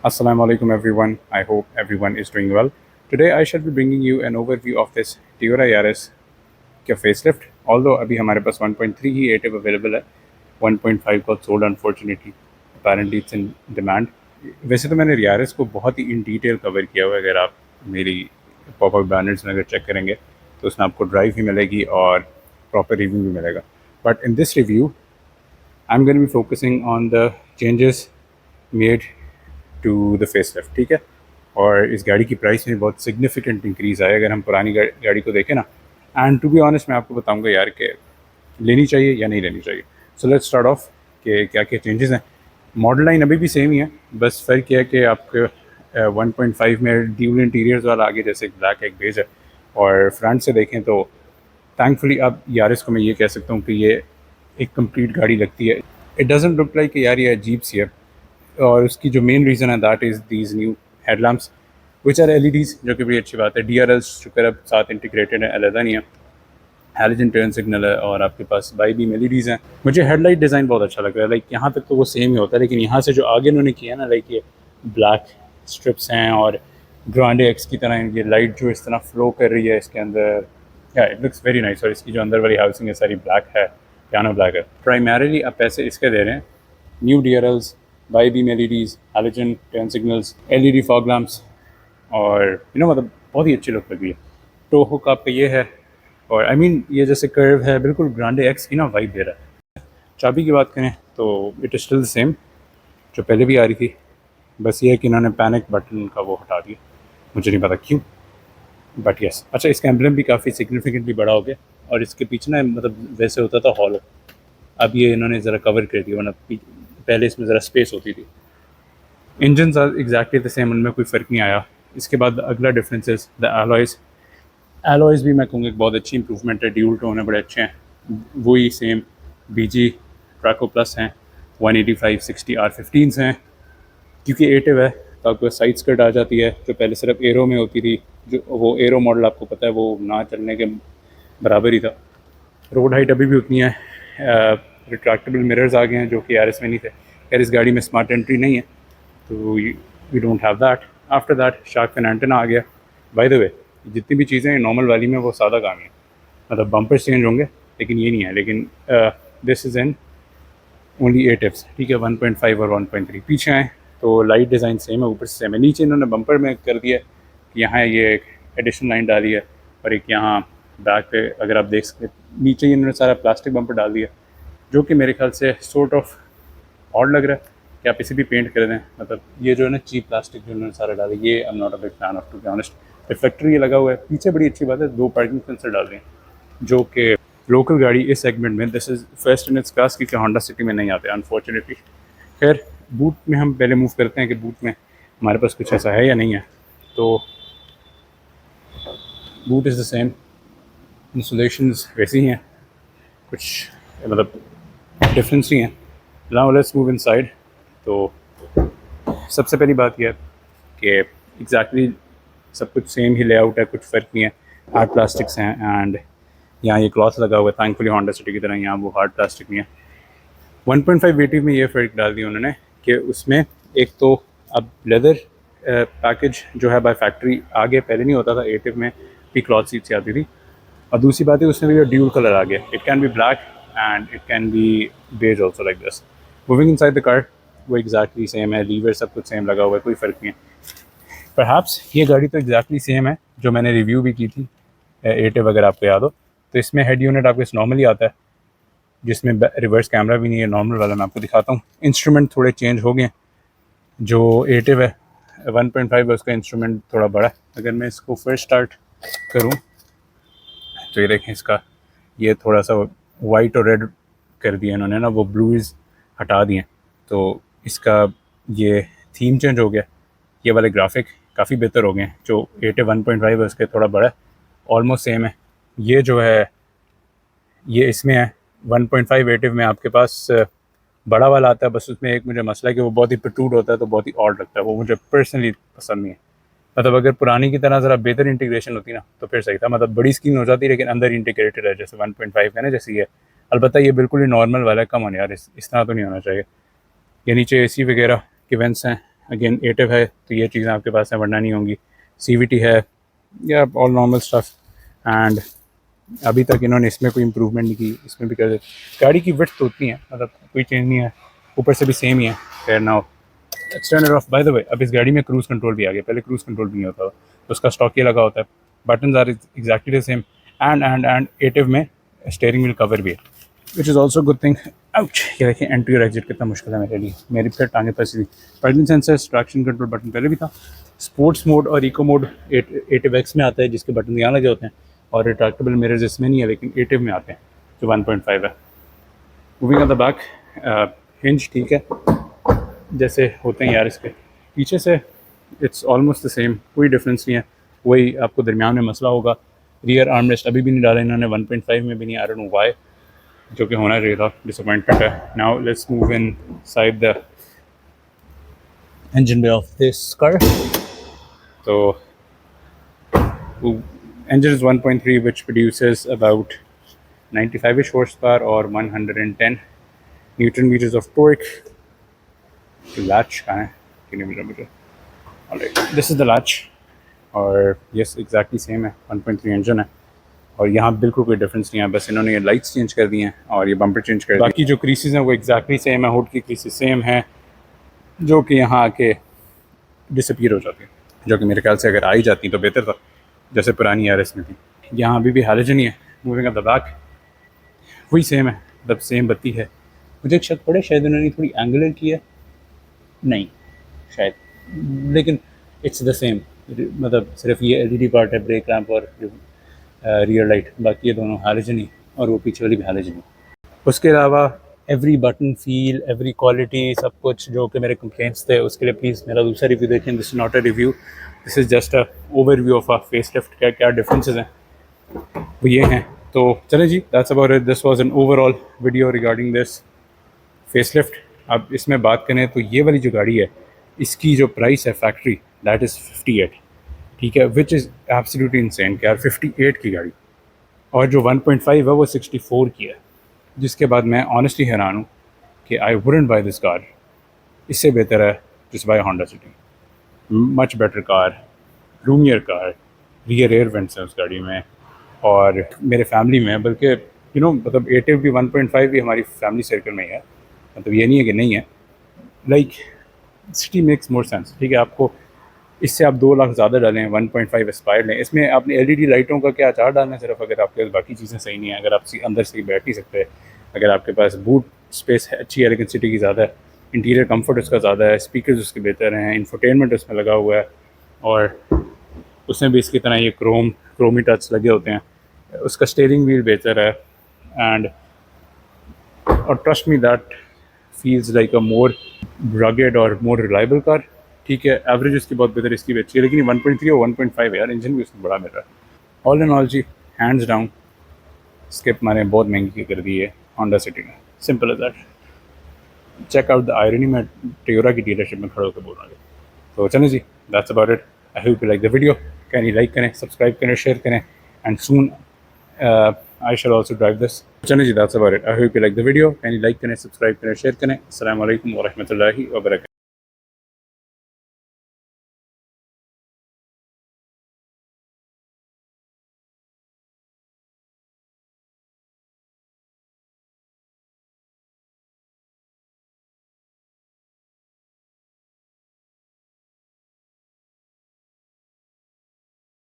Assalamu alaikum everyone. I hope everyone is doing well. Today I shall be bringing you an overview of this Toyota Yaris का facelift. Although अभी हमारे पास 1.3 ही ATIV available है, 1.5 got sold unfortunately. Apparently it's in demand. वैसे तो मैंने Yaris को बहुत ही in detail cover किया हुआ है। अगर आप मेरी पॉपअप बैनर्स में अगर चेक करेंगे तो उसमें आपको ड्राइव भी मिलेगी और प्रॉपर रिव्यू भी मिलेगा। But in this review I'm going to be focusing on the changes made to the facelift, ठीक है। और इस गाड़ी की प्राइस में बहुत सिग्निफिकेंट इंक्रीज़ आया अगर हम पुरानी गाड़ी को देखें ना। एंड टू बी ऑनेस्ट मैं आपको बताऊंगा यार कि लेनी चाहिए या नहीं लेनी चाहिए। सो लेट्स स्टार्ट ऑफ कि क्या क्या चेंजेस हैं। मॉडल लाइन अभी भी सेम ही है, बस फ़र्क यह है कि आपके 1.5 में ड्यूल इंटीरियर्स वाला आगे जैसे एक ब्लैक एक बेज है। और फ्रंट से देखें तो थैंकफुली अब यारिस को मैं ये कह सकता हूँ कि ये एक कंप्लीट गाड़ी लगती है। इट डजंट लुक लाइक यार ये अजीब सी है। और उसकी जो मेन रीज़न है that is these new headlamps which are LEDs, जो कि बड़ी अच्छी बात है। डीआरएल्स शुक्र अब साथ इंटीग्रेटेड है, अलग नहीं है। हैलोजन टर्न सिग्नल है और आपके पास बाई बीम एलईडीज़ हैं। मुझे हेडलाइट डिज़ाइन बहुत अच्छा लग रहा है। लाइक यहाँ तक तो वो सेम ही होता है, लेकिन यहाँ से जो आगे उन्होंने किया ना, लाइक ये ब्लैक स्ट्रिप्स हैं और ग्रांडे एक्स की तरह ये लाइट जो इस तरह फ्लो कर रही है इसके अंदर, या इट लुक्स वेरी नाइस। और इसकी जो अंदर वाली हाउसिंग है सारी ब्लैक है, पियानो ब्लैक है। प्राइमरीली आप पैसे इसके दे रहे हैं new DRLs, by beam LEDs, halogen turn signals, LED fog lamps और मतलब बहुत ही अच्छी लुक लगी है। टो हुक आपका ये है और आई मीन ये जैसे कर्व है बिल्कुल ग्रांडे एक्स की ना वाइब दे रहा है। चाबी की बात करें तो इट इज़ स्टिल सेम जो पहले भी आ रही थी, बस ये है कि इन्होंने पैनिक बटन का वो हटा दिया, मुझे नहीं पता क्यों, बट यस। अच्छा, इसका एम्बलम भी काफ़ी सिग्निफिकेंटली बड़ा हो गया और इसके पीछे ना मतलब वैसे होता था हॉलो, अब ये इन्होंने ज़रा कवर कर दिया, वरना पहले इसमें ज़रा स्पेस होती थी। इंजन एग्जैक्टली द सेम, उनमें कोई फ़र्क नहीं आया। इसके बाद अगला difference is the alloys. Alloys भी मैं कहूँगा एक बहुत अच्छी इंप्रूवमेंट है, ड्यूल टोन है, बड़े अच्छे हैं। वही सेम बीजी ट्रैको प्लस हैं, 185/60 R15s हैं। क्योंकि एटिव है तो आपको साइड स्कर्ट आ जाती है, जो पहले सिर्फ एरो में होती थी। जो वो एरो मॉडल आपको पता है वो ना चलने के बराबर ही था। रोड हाइट अभी भी उतनी है। रिट्रैक्टेबल मिरर्स आ गए हैं जो कि आर एस में नहीं थे। खैर इस गाड़ी में स्मार्ट एंट्री नहीं है तो we don't have that. After that shark fin antenna आ गया। बाय द वे जितनी भी चीज़ें नॉर्मल वाली में वो सादा काम है, मतलब बम्पर चेंज होंगे लेकिन ये नहीं है। लेकिन this is an only 8 tips, ठीक है। 1.5 और 1.3 पीछे आए तो लाइट डिज़ाइन सेम है, ऊपर से सेम है। नीचे इन्होंने बम्पर में कर दिया कि यहाँ ये एक एडिशनल लाइन डाली है और एक यहाँ बैक पे अगर आप देख सकते नीचे ही इन्होंने सारा प्लास्टिक बम्पर डाल दिया, जो कि मेरे ख्याल से सॉर्ट ऑफ ऑड लग रहा है कि आप इसे भी पेंट कर दें। मतलब ये जो है ना चीप प्लास्टिक जो उन्होंने सारा डाला, ये I am not a big fan of, to be honest. Reflector ये लगा हुआ है पीछे, बड़ी अच्छी बात है। 2 पार्किंग सेंसर डाल रहे हैं जो कि लोकल गाड़ी इस सेगमेंट में this is first in its class, क्योंकि होंडा सिटी में नहीं आते अनफॉर्चुनेटली। खैर बूट में हम पहले मूव करते हैं कि बूट में हमारे पास कुछ ऐसा है या नहीं है। तो boot is the same, insulations वैसी ही हैं, कुछ मतलब डिफरेंस नहीं है। Now let's move inside. तो सबसे पहली बात यह है कि एग्जैक्टली सब कुछ सेम ही लेआउट है, कुछ फ़र्क नहीं है। हार्ड प्लास्टिक्स हैं एंड यहाँ ये क्लॉथ लगा हुआ है, थैंकफुली होंडा सिटी की तरह यहाँ वो हार्ड प्लास्टिक नहीं है। 1.5 वेटिव में ये फ़र्क डाल दिया उन्होंने कि उसमें एक तो अब लेदर पैकेज जो है बाय फैक्ट्री आगे पहले नहीं होता था, एटिव में भी क्लॉथ सीट्स आती थी। और दूसरी बात है उसमें भी ड्यूल कलर आ गया, it can be black and it can be beige also like this. Moving inside the car वो एग्जैक्टली सेम है, लीवर सब कुछ सेम लगा हुआ है, कोई फ़र्क नहीं है। परहैप्स ये गाड़ी तो एग्जैक्टली सेम है जो मैंने रिव्यू भी की थी एटिव, अगर आपको याद हो। तो इसमें हेड यूनिट आपको नॉर्मली आता है जिसमें रिवर्स कैमरा भी नहीं है, नॉर्मल वाला मैं आपको दिखाता हूँ। इंस्ट्रूमेंट थोड़े चेंज हो गए, जो एटिव है 1.5 है उसका इंस्ट्रूमेंट थोड़ा बड़ा है। अगर मैं इसको फर्स्ट स्टार्ट करूँ तो ये देखें, इसका ये थोड़ा सा वाइट और रेड कर दिया इन्होंने ना, वो ब्लूज हटा दिए। तो इसका ये थीम चेंज हो गया, ये वाले ग्राफिक काफ़ी बेहतर हो गए हैं। जो एटिव 1.5 है उसके थोड़ा बड़ा है, ऑलमोस्ट सेम है। ये जो है ये इसमें है 1.5 एटिव में आपके पास बड़ा वाला आता है, बस उसमें एक मुझे मसला है कि वो बहुत ही प्रटूड होता है तो बहुत ही ऑड लगता है, वो मुझे पर्सनली पसंद नहीं है। मतलब अगर पुरानी की तरह ज़रा बेहतर इंटीग्रेशन होती ना तो फिर सही था, मतलब बड़ी स्क्रीन हो जाती लेकिन अंदर इंटीग्रेटेड है जैसे 1.5 है ना, जैसे ये। अलबत्ता ये बिल्कुल ही नॉर्मल वाला है, कम ऑन यार, इस तरह तो नहीं होना चाहिए। ये नीचे एसी वगैरह के वेंट्स हैं अगेन एटिव है तो ये चीज़ें आपके पास है, वरना नहीं होंगी। CVT है या ऑल नॉर्मल स्टफ। एंड अभी तक इन्होंने इसमें कोई इम्प्रूवमेंट नहीं की, इसमें भी कर दे। गाड़ी की विड्थ तो उतनी है, मतलब कोई चेंज नहीं है, ऊपर से भी सेम ही है। खैर now standard of by the way, अब इस गाड़ी में क्रूज़ कंट्रोल भी आ गया, पहले क्रूज़ कंट्रोल भी नहीं होता था, तो उसका स्टॉक ये लगा होता है। Buttons are exactly the same and एटिव में स्टेयरिंग व्हील कवर भी है, which is also good thing. Ouch, ये देखिए एंट्री और एग्जिट कितना मुश्किल है मेरे लिए, मेरी फिर टांगे फंसी हुई। Paddling sensors, traction control button पहले भी था। स्पोर्ट्स मोड और इको मोड एटिव एक्स में आता है, जिसके बटन यहाँ लगे होते हैं, और रिट्रैक्टेबल मिरर्स इसमें नहीं है, लेकिन एटिव में आते हैं जो 1.5 है। Moving on the back, hinge ठीक है जैसे होते हैं यार इसके पीछे से, इट्स ऑलमोस्ट द सेम, कोई डिफरेंस नहीं है। वही आपको दरमियान में मसला होगा, रियर आर्मरेस्ट अभी भी नहीं डाला इन्होंने, 1.5 में भी नहीं, आई डोंट नो व्हाई, जो कि होना चाहिए था, डिसअपॉइंटमेंट है। Now let's move in side the engine bay of this car. So engine is 1.3 which produces about 95ish horsepower or 110 newton meters of torque. The latch कहाँ है? Kilometre. Alright, this is the latch और yes exactly same है, 1.3 engine है, और यहाँ बिल्कुल कोई difference नहीं है, बस इन्होंने ये लाइट्स चेंज कर दी हैं और ये बम्पर चेंज कर दिया। बाकी जो क्रीसेस हैं वो एग्जैक्टली सेम है, हुड की क्रीसेस सेम है, जो कि यहाँ आके डिसअपीयर हो जाती है, जो कि मेरे ख्याल से अगर आई जाती तो बेहतर था, जैसे पुरानी RS में थी। यहाँ अभी भी हाइलोजन ही है। मूविंग ऑन द बैक, वही सेम है, मतलब सेम बत्ती है। मुझे एक शक पड़े शायद उन्होंने थोड़ी एंगुलर की है, नहीं शायद, लेकिन इट्स द सेम, मतलब सिर्फ ये LED पार्ट है, ब्रेक लैंप और रियर लाइट, बाकी ये दोनों हाइलोजन ही, और वो पीछे वाली भी हाइलोजन ही। उसके अलावा every button feel, every quality, सब कुछ जो कि मेरे कंप्लेंट्स थे, उसके लिए प्लीज़ मेरा दूसरा रिव्यू देखें। This is not a review, this is just a overview of a face lift, क्या क्या डिफरेंसेस हैं वो ये हैं। तो चलें जी, that's about it, this was an overall video regarding this face lift. अब इसमें बात करें तो ये वाली जो गाड़ी है, इसकी जो प्राइस है फैक्ट्री, दैट इज़ 58, ठीक है, विच इज़ एब्सोल्युटली इनसेन कि यार 58 की गाड़ी, और जो 1.5 है वो 64 की है, जिसके बाद मैं ऑनेस्टली हैरान हूँ कि I wouldn't buy this car. इससे बेहतर है just buy Honda City, much better car, roomier car, rear air vents हैं उस गाड़ी में, और मेरे फैमिली में, बल्कि मतलब एटिव भी 1.5 भी हमारी फैमिली सर्कल में ही है, मतलब ये नहीं है कि नहीं है, like city makes more sense. ठीक है, आपको इससे आप 2 लाख ज़्यादा डालें, 1.5 एस्पायर लें, इसमें आपने LED लाइटों का क्या चार्ज डालना है सिर्फ, अगर आपके पास बाकी चीज़ें सही नहीं है, अगर आप अंदर से ही बैठ नहीं सकते, अगर आपके पास बूट स्पेस है अच्छी है लेकिन सिटी की ज़्यादा है, इंटीरियर कंफर्ट उसका ज़्यादा है, स्पीकर्स उसके बेहतर हैं, इंफोटेनमेंट उसमें लगा हुआ है, और उसमें भी इसकी तरह ये क्रोमी टच लगे होते हैं, उसका स्टीयरिंग व्हील बेहतर है, एंड और trust me that feels like a more rugged और मोर रिलायबल कार। ठीक है, एवरेज इसकी बहुत बेहतर, इसकी भी अच्छी है, लेकिन 1.3 और 1.5 यार, इंजन भी उसमें बड़ा मिल रहा है। ऑल इन ऑल जी, हैंड्स डाउन स्किप मैंने बहुत महंगी कर दी है होंडा सिटी में, simple as that. Check out the irony, मैं टयोरा की डीलरशिप में खड़े होकर बोल रहा हूँ। तो चलें जी, that's about it. I hope you like the video, can like करें, सब्सक्राइब करें, शेयर करें, and soon I shall also drive this. चलें जी, that's about it. I hope you like the video. Can you like करें, subscribe करें, share करें। अस्सलाम वालेकुम व रहमतुल्लाहि व बरकातहू।